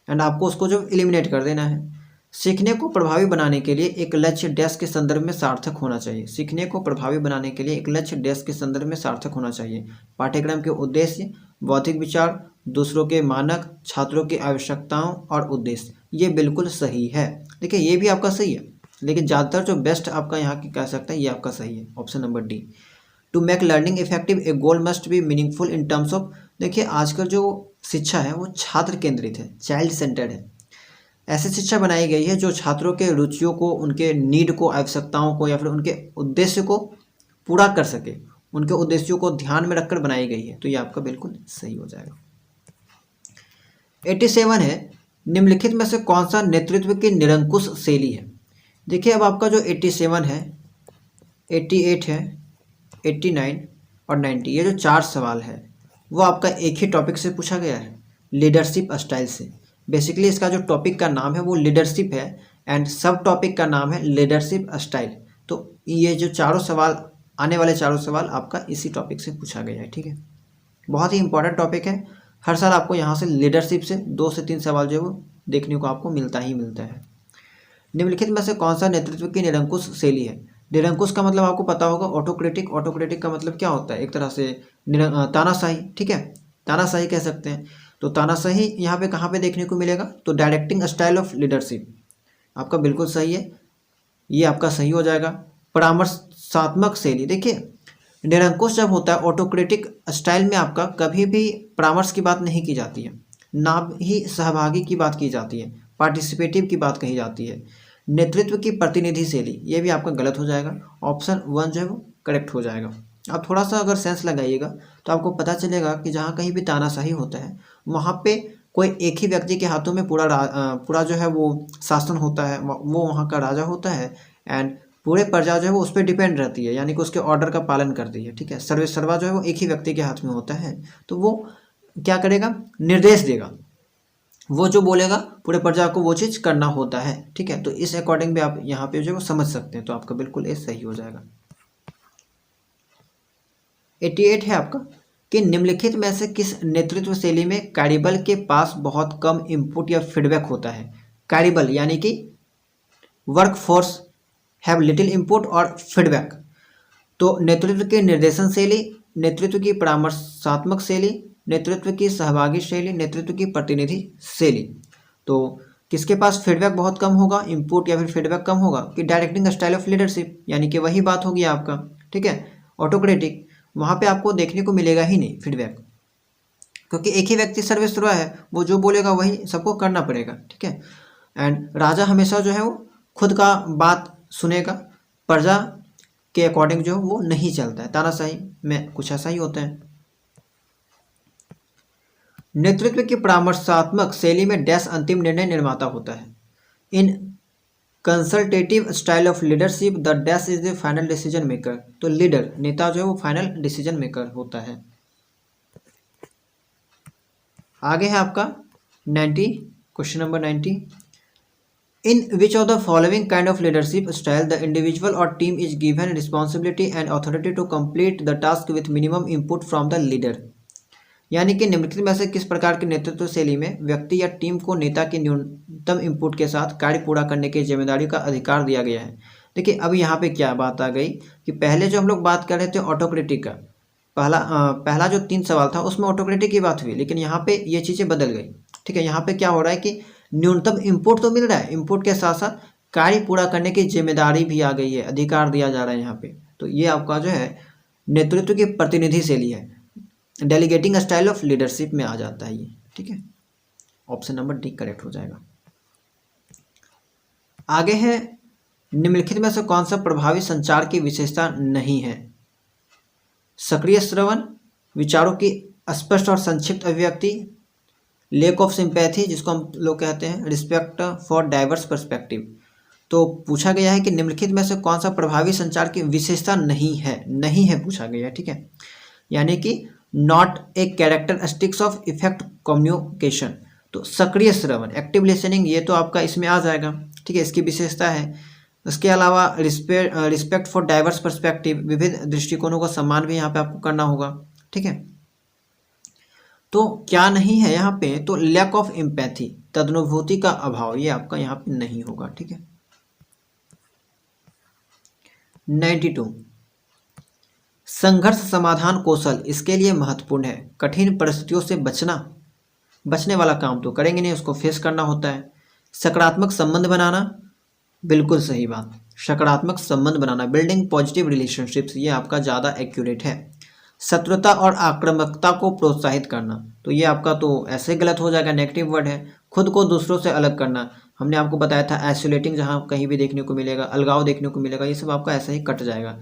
एंड आपको उसको जो एलिमिनेट कर देना है। सीखने को प्रभावी बनाने के लिए एक लक्ष्य डैश के संदर्भ में सार्थक होना चाहिए। सीखने को प्रभावी बनाने के लिए एक लक्ष्य डैश के संदर्भ में सार्थक होना चाहिए। पाठ्यक्रम के उद्देश्य, बौद्धिक विचार, दूसरों के मानक, छात्रों की आवश्यकताओं और उद्देश्य, ये बिल्कुल सही है। देखिए ये भी आपका सही है, लेकिन ज़्यादातर जो बेस्ट आपका यहाँ की कह सकते हैं ये आपका सही है, option number D. To make learning effective a goal must be meaningful in terms of, देखिए आजकल जो शिक्षा है वो छात्र केंद्रित है, चाइल्ड सेंटर्ड है। ऐसी शिक्षा बनाई गई है जो छात्रों के रुचियों को, उनके नीड को, आवश्यकताओं को या फिर उनके उद्देश्य को पूरा कर सके, उनके उद्देश्यों को ध्यान में रखकर बनाई गई है, तो ये आपका बिल्कुल सही हो जाएगा। 87 है, निम्नलिखित में से कौन सा नेतृत्व की निरंकुश शैली है। देखिए अब आपका जो 87 है 88 है, 89 और 90, ये जो 4 सवाल है वो आपका एक ही टॉपिक से पूछा गया है, लीडरशिप स्टाइल से। बेसिकली इसका जो टॉपिक का नाम है वो लीडरशिप है एंड सब टॉपिक का नाम है लीडरशिप स्टाइल। तो ये जो चारों सवाल, आने वाले चारों सवाल आपका इसी टॉपिक से पूछा गया है, ठीक है। बहुत ही इंपॉर्टेंट टॉपिक है। हर साल आपको यहाँ से लीडरशिप से 2 से 3 सवाल जो है वो देखने को आपको मिलता ही मिलता है। निम्नलिखित में से कौन सा नेतृत्व की निरंकुश शैली है? निरंकुश का मतलब आपको पता होगा ऑटोक्रेटिक। ऑटोक्रेटिक का मतलब क्या होता है? एक तरह से तानाशाही, ठीक है, तानाशाही कह सकते हैं। तो तानाशाही यहाँ पे कहाँ पे देखने को मिलेगा? तो डायरेक्टिंग स्टाइल ऑफ लीडरशिप आपका बिल्कुल सही है, ये आपका सही हो जाएगा। परामर्शात्मक शैली, देखिए निरंकुश जब होता है ऑटोक्रेटिक स्टाइल में आपका कभी भी परामर्श की बात नहीं की जाती है, ना ही सहभागी की बात की जाती है, पार्टिसिपेटिव की बात कही जाती है। नेतृत्व की प्रतिनिधि शैली, ये भी आपका गलत हो जाएगा। ऑप्शन 1 जो है वो करेक्ट हो जाएगा। आप थोड़ा सा अगर सेंस लगाइएगा तो आपको पता चलेगा कि जहाँ कहीं भी तानाशाही होता है वहाँ पे कोई एक ही व्यक्ति के हाथों में पूरा जो है वो शासन होता है, वो वहाँ का राजा होता है एंड पूरे प्रजा जो है वो उस पर डिपेंड रहती है, यानी कि उसके ऑर्डर का पालन करती है, ठीक है। सर्वे सर्वा जो है वो एक ही व्यक्ति के हाथ में होता है, तो वो क्या करेगा? निर्देश देगा, वो जो बोलेगा पूरे प्रजा को वो चीज़ करना होता है, ठीक है। तो इस अकॉर्डिंग भी आप यहाँ पे जो है वो समझ सकते हैं, तो आपका बिल्कुल ये सही हो जाएगा। 88 है आपका कि निम्नलिखित में से किस नेतृत्व शैली में कार्यबल के पास बहुत कम इनपुट या फीडबैक होता है? कार्यबल यानी कि work force have little input और फीडबैक। तो नेतृत्व की निर्देशन शैली, नेतृत्व की परामर्शात्मक शैली, नेतृत्व की सहभागी शैली, नेतृत्व की प्रतिनिधि शैली। तो किसके पास फीडबैक बहुत कम होगा, इनपुट या फिर फीडबैक कम होगा? कि डायरेक्टिंग स्टाइल ऑफ लीडरशिप, यानी कि वही बात होगी आपका, ठीक है। ऑटोक्रेटिक, वहाँ पे आपको देखने को मिलेगा ही नहीं फीडबैक, क्योंकि एक ही व्यक्ति सर्वश्रेष्ठ है, वो जो बोलेगा वही सबको करना पड़ेगा, ठीक है। एंड राजा हमेशा जो है वो खुद का बात सुनेगा, प्रजा के अकॉर्डिंग जो वो नहीं चलता है। तानाशाही में कुछ ऐसा ही होता है। नेतृत्व की परामर्शात्मक शैली में डैश अंतिम निर्णय निर्माता होता है। In consultative style of leadership the dash is the final decision maker. तो लीडर, नेता जो है वो फाइनल डिसीजन मेकर होता है। आगे है आपका 90, question number 90। In which of the following kind of leadership style the individual or team is given responsibility and authority to complete the task with minimum input from the leader? यानी कि निम्नलिखित में से किस प्रकार की नेतृत्व शैली में व्यक्ति या टीम को नेता के न्यूनतम इनपुट के साथ कार्य पूरा करने की जिम्मेदारी का अधिकार दिया गया है? देखिए अब यहाँ पे क्या बात आ गई कि पहले जो हम लोग बात कर रहे थे ऑटोक्रेटिक का, पहला जो 3 सवाल था उसमें ऑटोक्रेटिक की बात हुई, लेकिन यहाँ पे ये चीज़ें बदल गई, ठीक है। यहाँ पे क्या हो रहा है कि न्यूनतम इनपुट तो मिल रहा है, इनपुट के साथ साथ कार्य पूरा करने की जिम्मेदारी भी आ गई है, अधिकार दिया जा रहा है यहाँ पे। तो ये आपका जो है नेतृत्व की प्रतिनिधि शैली है, डेलीगेटिंग स्टाइल ऑफ लीडरशिप में आ जाता है ये, ठीक है। ऑप्शन नंबर डी करेक्ट हो जाएगा। आगे है निम्नलिखित में से कौन सा प्रभावी संचार की विशेषता नहीं है? सक्रिय श्रवण, विचारों की स्पष्ट और संक्षिप्त अभिव्यक्ति, लेक ऑफ सिंपैथी जिसको हम लोग कहते हैं, रिस्पेक्ट फॉर डाइवर्स पर्सपेक्टिव। तो पूछा गया है कि निम्नलिखित में से कौन सा प्रभावी संचार की विशेषता नहीं है, नहीं है पूछा गया है, ठीक है। यानी कि not a characteristics of effect communication. तो सक्रिय श्रवण, एक्टिव लिसनिंग, ये तो आपका इसमें आ जाएगा, ठीक है, इसकी विशेषता है। उसके अलावा रिस्पेक्ट फॉर डाइवर्स पर्सपेक्टिव, विविध दृष्टिकोणों का सम्मान भी यहाँ पे आपको करना होगा, ठीक है। तो क्या नहीं है यहाँ पे? तो लैक ऑफ एम्पैथी, तदनुभूति का अभाव, ये आपका यहाँ पे नहीं होगा, ठीक है। 92, संघर्ष समाधान कौशल इसके लिए महत्वपूर्ण है। कठिन परिस्थितियों से बचने वाला काम तो करेंगे नहीं, उसको फेस करना होता है। सकारात्मक संबंध बनाना, बिल्कुल सही बात, सकारात्मक संबंध बनाना, बिल्डिंग पॉजिटिव रिलेशनशिप्स, ये आपका ज़्यादा एक्यूरेट है। शत्रुता और आक्रामकता को प्रोत्साहित करना, तो ये आपका तो ऐसे गलत हो जाएगा, नेगेटिव वर्ड है। खुद को दूसरों से अलग करना, हमने आपको बताया था आइसोलेटिंग जहाँ कहीं भी देखने को मिलेगा, अलगाव देखने को मिलेगा, ये सब आपका ऐसे ही कट जाएगा,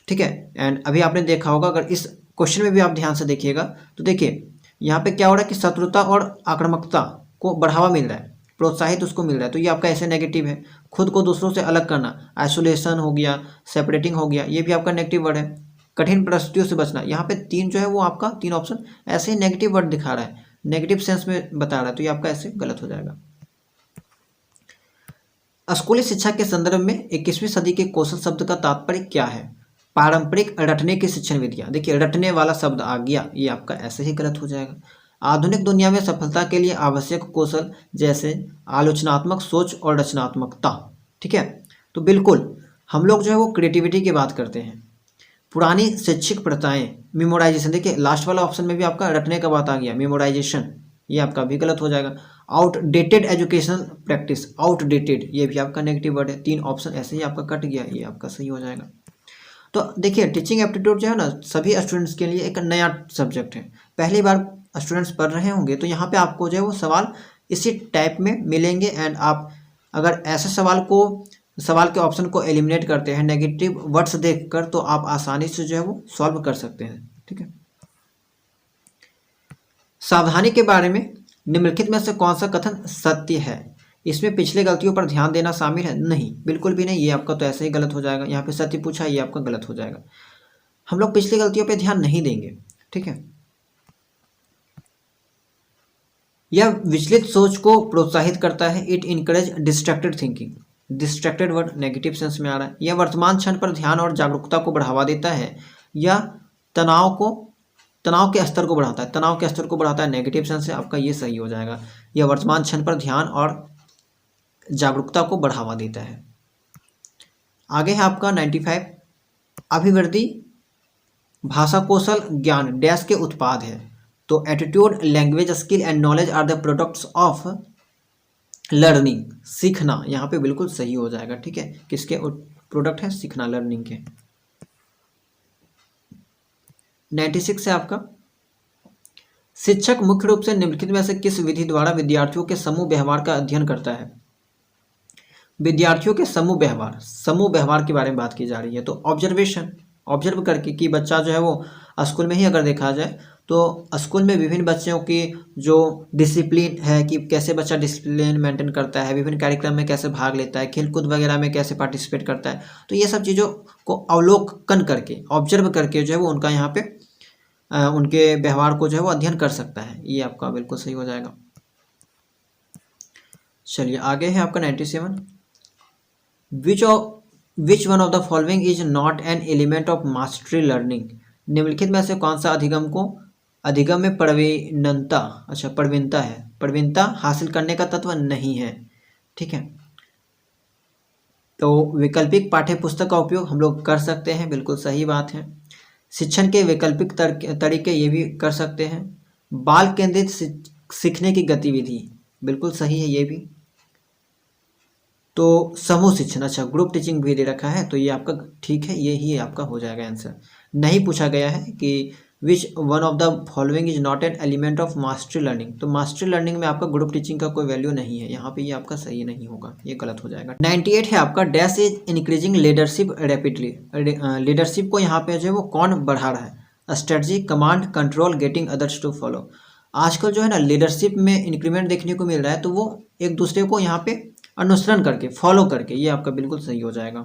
ठीक है। एंड अभी आपने देखा होगा, अगर इस क्वेश्चन में भी आप ध्यान से देखिएगा तो देखिए यहाँ पे क्या हो रहा है कि शत्रुता और आक्रामकता को बढ़ावा मिल रहा है, प्रोत्साहित उसको मिल रहा है, तो ये आपका ऐसे नेगेटिव है। खुद को दूसरों से अलग करना, आइसोलेशन हो गया, सेपरेटिंग हो गया, ये भी आपका नेगेटिव वर्ड है। कठिन परिस्थितियों से बचना, यहाँ पे 3 जो है वो आपका 3 ऑप्शन ऐसे ही नेगेटिव वर्ड दिखा रहा है, नेगेटिव सेंस में बता रहा है, तो ये आपका ऐसे गलत हो जाएगा। स्कूली शिक्षा के संदर्भ में 21वीं सदी के कौशल शब्द का तात्पर्य क्या है? पारंपरिक रटने की शिक्षण विधियां, देखिए रटने वाला शब्द आ गया, ये आपका ऐसे ही गलत हो जाएगा। आधुनिक दुनिया में सफलता के लिए आवश्यक कौशल जैसे आलोचनात्मक सोच और रचनात्मकता, ठीक है, तो बिल्कुल हम लोग जो है वो क्रिएटिविटी की बात करते हैं। पुरानी शैक्षिक प्रथाएं, मेमोराइजेशन, देखिए लास्ट वाला ऑप्शन में भी आपका रटने का बात आ गया, मेमोराइजेशन, ये आपका भी गलत हो जाएगा। आउटडेटेड एजुकेशनल प्रैक्टिस, आउटडेटेड, ये भी आपका नेगेटिव वर्ड है। 3 ऑप्शन ऐसे ही आपका कट गया, ये आपका सही हो जाएगा। तो देखिए टीचिंग एप्टीट्यूड जो है ना, सभी स्टूडेंट्स के लिए एक नया सब्जेक्ट है, पहली बार स्टूडेंट्स पढ़ रहे होंगे, तो यहाँ पे आपको जो है वो सवाल इसी टाइप में मिलेंगे। एंड आप अगर ऐसे सवाल के ऑप्शन को एलिमिनेट करते हैं नेगेटिव वर्ड्स देखकर, तो आप आसानी से जो है वो सॉल्व कर सकते हैं, ठीक है। सावधानी के बारे में निम्नलिखित में से कौन सा कथन सत्य है? इसमें पिछले गलतियों पर ध्यान देना शामिल है? नहीं, बिल्कुल भी नहीं, ये आपका तो ऐसे ही गलत हो जाएगा। यहाँ पे सत्य पूछा, ये आपका गलत हो जाएगा। हम लोग पिछली गलतियों पे ध्यान नहीं देंगे, ठीक है। यह विचलित सोच को प्रोत्साहित करता है। It encourage distracted thinking, distracted word negative sense में आ रहा है। यह वर्तमान क्षण पर ध्यान और जागरूकता को बढ़ावा देता है। यह तनाव के स्तर को बढ़ाता है, तनाव के स्तर को बढ़ाता है, नेगेटिव सेंस से आपका ये सही हो जाएगा। यह वर्तमान क्षण पर ध्यान और जागरूकता को बढ़ावा देता है। आगे है आपका 95, अभिवृद्धि भाषा कौशल ज्ञान डैश के उत्पाद है। तो attitude, language skill and knowledge are the products of learning, सीखना, यहाँ पे बिल्कुल सही हो जाएगा, ठीक है। किसके प्रोडक्ट है? सीखना, लर्निंग के। 96 है आपका, शिक्षक मुख्य रूप से निम्नलिखित में से किस विधि द्वारा विद्यार्थियों के समूह व्यवहार का अध्ययन करता है? विद्यार्थियों के समूह व्यवहार के बारे में बात की जा रही है। तो ऑब्जर्वेशन, ऑब्जर्व करके कि बच्चा जो है वो स्कूल में ही अगर देखा जाए तो स्कूल में विभिन्न बच्चों की जो डिसिप्लिन है कि कैसे बच्चा डिसिप्लिन मेंटेन करता है, विभिन्न कार्यक्रम में कैसे भाग लेता है, खेलकूद वगैरह में कैसे पार्टिसिपेट करता है, तो ये सब चीज़ों को अवलोकन करके, ऑब्जर्व करके जो है वो उनका यहाँ पे उनके व्यवहार को जो है वो अध्ययन कर सकता है। ये आपका बिल्कुल सही हो जाएगा। चलिए आगे है आपका 97, which one of the following is not an element of mastery learning? निम्नलिखित में से कौन सा अधिगम में प्रवीणता है, प्रवीणता हासिल करने का तत्व नहीं है, ठीक है। तो वैकल्पिक पाठ्य पुस्तक का उपयोग हम लोग कर सकते हैं, बिल्कुल सही बात है। शिक्षण के वैकल्पिक तरीके ये भी कर सकते हैं। बाल केंद्रित सीखने की गतिविधि, बिल्कुल सही है ये भी। तो समूह शिक्षण, अच्छा ग्रुप टीचिंग भी दे रखा है, तो ये आपका ठीक है, ये ही आपका हो जाएगा आंसर। नहीं पूछा गया है कि which one of the following is not an element of mastery learning, तो मास्टरी लर्निंग में आपका ग्रुप टीचिंग का कोई वैल्यू नहीं है, यहाँ पे ये आपका सही नहीं होगा, ये गलत हो जाएगा। 98 है आपका, dash is increasing leadership rapidly, leadership को यहाँ पे जो है वो कौन बढ़ा रहा है? Strategy, command, control, getting others to follow. आजकल जो है ना लिडरशिप में इंक्रीमेंट देखने को मिल रहा है, तो वो एक दूसरे को यहाँ पे अनुसरण करके, फॉलो करके, ये आपका बिल्कुल सही हो जाएगा।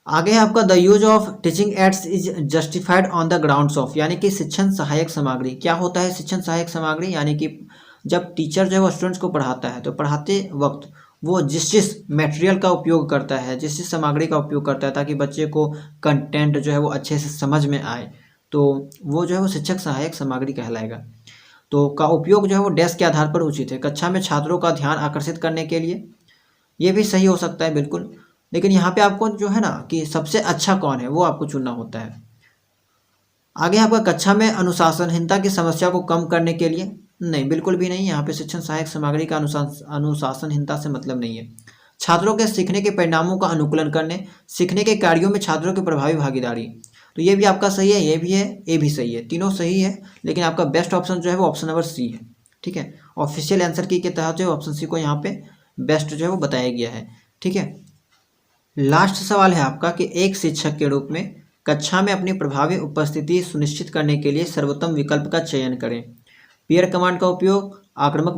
आगे है आपका, the use of teaching ads is justified on the grounds of, यानी कि शिक्षण सहायक सामग्री। क्या होता है शिक्षण सहायक सामग्री? यानी कि जब टीचर जो है वो स्टूडेंट्स को पढ़ाता है, तो पढ़ाते वक्त वो जिस मटेरियल का उपयोग करता है, जिस सामग्री का उपयोग करता है, ताकि बच्चे को कंटेंट जो है वो अच्छे से समझ में आए, तो वो जो है वो शिक्षक सहायक सामग्री कहलाएगा। तो का उपयोग जो है वो डैश के आधार पर उचित है। कक्षा में छात्रों का ध्यान आकर्षित करने के लिए, ये भी सही हो सकता है बिल्कुल, लेकिन यहाँ पे आपको जो है ना कि सबसे अच्छा कौन है वो आपको चुनना होता है। आगे आपका, कक्षा में अनुशासनहीनता की समस्या को कम करने के लिए, नहीं बिल्कुल भी नहीं, यहाँ पे शिक्षण सहायक सामग्री का अनुशासनहीनता से मतलब नहीं है। छात्रों के सीखने के परिणामों का अनुकूलन करने, सीखने के कार्यों में छात्रों की प्रभावी भागीदारी, तो ये भी आपका सही है, ये भी है, ये भी सही है, तीनों सही है, लेकिन आपका बेस्ट ऑप्शन जो है वो ऑप्शन नंबर सी है, ठीक है। ऑफिशियल आंसर की के तहत जो है ऑप्शन सी को यहाँ पे बेस्ट जो है वो बताया गया है, ठीक है। लास्ट सवाल है आपका कि एक शिक्षक के रूप में कक्षा में अपनी प्रभावी उपस्थिति सुनिश्चित करने के लिए सर्वोत्तम विकल्प का चयन करें। पेयर कमांड का उपयोग, आक्रामक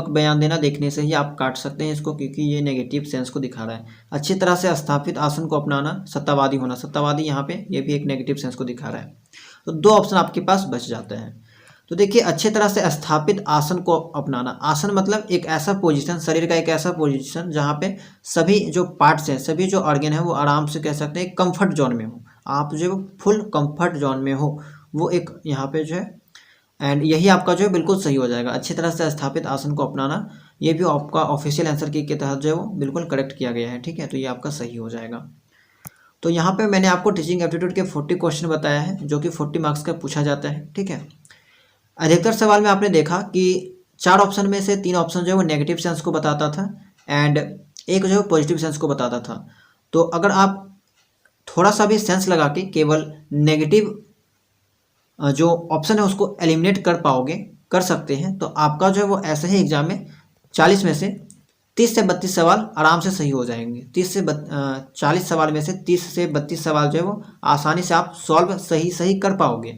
बयान देना देखने से ही आप काट सकते हैं इसको, क्योंकि ये नेगेटिव सेंस को दिखा रहा है। अच्छी तरह से स्थापित आसन को अपनाना, सत्तावादी होना, सत्तावादी यहाँ पे ये भी एक नेगेटिव सेंस को दिखा रहा है। तो 2 ऑप्शन आपके पास बच जाते हैं। तो देखिए, अच्छे तरह से स्थापित आसन को अपनाना, आसन मतलब एक ऐसा पोजीशन, शरीर का एक ऐसा पोजीशन जहाँ पे सभी जो पार्ट्स हैं, सभी जो ऑर्गन है वो आराम से कह सकते हैं कंफर्ट जोन में हो, आप जो फुल कंफर्ट जोन में हो, वो एक यहाँ पे जो है, एंड यही आपका जो है बिल्कुल सही हो जाएगा। अच्छी तरह से स्थापित आसन को अपनाना, ये भी आपका ऑफिशियल आंसर की के तहत जो है वो बिल्कुल करेक्ट किया गया है, ठीक है। तो ये आपका सही हो जाएगा। तो यहाँ पे मैंने आपको टीचिंग एप्टीट्यूड के 40 क्वेश्चन बताया है, जो कि 40 मार्क्स का पूछा जाता है, ठीक है। अधिकतर सवाल में आपने देखा कि 4 ऑप्शन में से 3 ऑप्शन जो है वो नेगेटिव सेंस को बताता था एंड एक जो है पॉजिटिव सेंस को बताता था। तो अगर आप थोड़ा सा भी सेंस लगा के केवल नेगेटिव जो ऑप्शन है उसको एलिमिनेट कर सकते हैं, तो आपका जो है वो ऐसे ही एग्जाम में 40 में से 30 से 32 सवाल आराम से सही हो जाएंगे। 40 सवाल में से 30 से 32 सवाल जो है वो आसानी से आप सॉल्व सही कर पाओगे,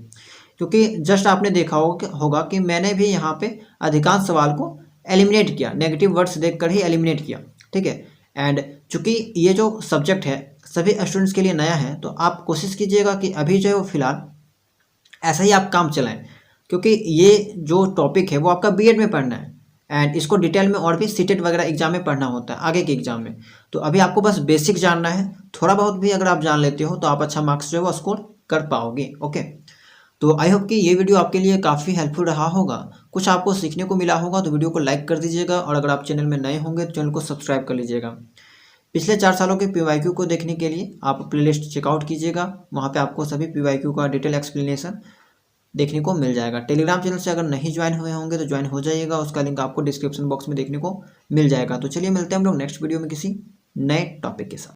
क्योंकि जस्ट आपने देखा होगा कि मैंने भी यहाँ पे अधिकांश सवाल को एलिमिनेट किया, नेगेटिव वर्ड्स देखकर ही एलिमिनेट किया, ठीक है। एंड चूँकि ये जो सब्जेक्ट है सभी स्टूडेंट्स के लिए नया है, तो आप कोशिश कीजिएगा कि अभी जो है वो फिलहाल ऐसा ही आप काम चलाएं, क्योंकि ये जो टॉपिक है वो आपका बीएड में पढ़ना है एंड इसको डिटेल में और भी सीटेट वगैरह एग्जाम में पढ़ना होता है आगे के एग्जाम में। तो अभी आपको बस बेसिक जानना है, थोड़ा बहुत भी अगर आप जान लेते हो तो आप अच्छा मार्क्स जो है वो स्कोर कर पाओगे, ओके। तो आई होप कि ये वीडियो आपके लिए काफ़ी हेल्पफुल रहा होगा, कुछ आपको सीखने को मिला होगा। तो वीडियो को लाइक कर दीजिएगा और अगर आप चैनल में नए होंगे तो चैनल को सब्सक्राइब कर लीजिएगा। पिछले 4 सालों के PYQ को देखने के लिए आप प्लेलिस्ट चेकआउट कीजिएगा, वहाँ पे आपको सभी PYQ का डिटेल एक्सप्लेनेशन देखने को मिल जाएगा। टेलीग्राम चैनल से अगर नहीं ज्वाइन हुए होंगे तो ज्वाइन हो जाइएगा, उसका लिंक आपको डिस्क्रिप्शन बॉक्स में देखने को मिल जाएगा। तो चलिए मिलते हैं हम लोग नेक्स्ट वीडियो में किसी नए टॉपिक के साथ।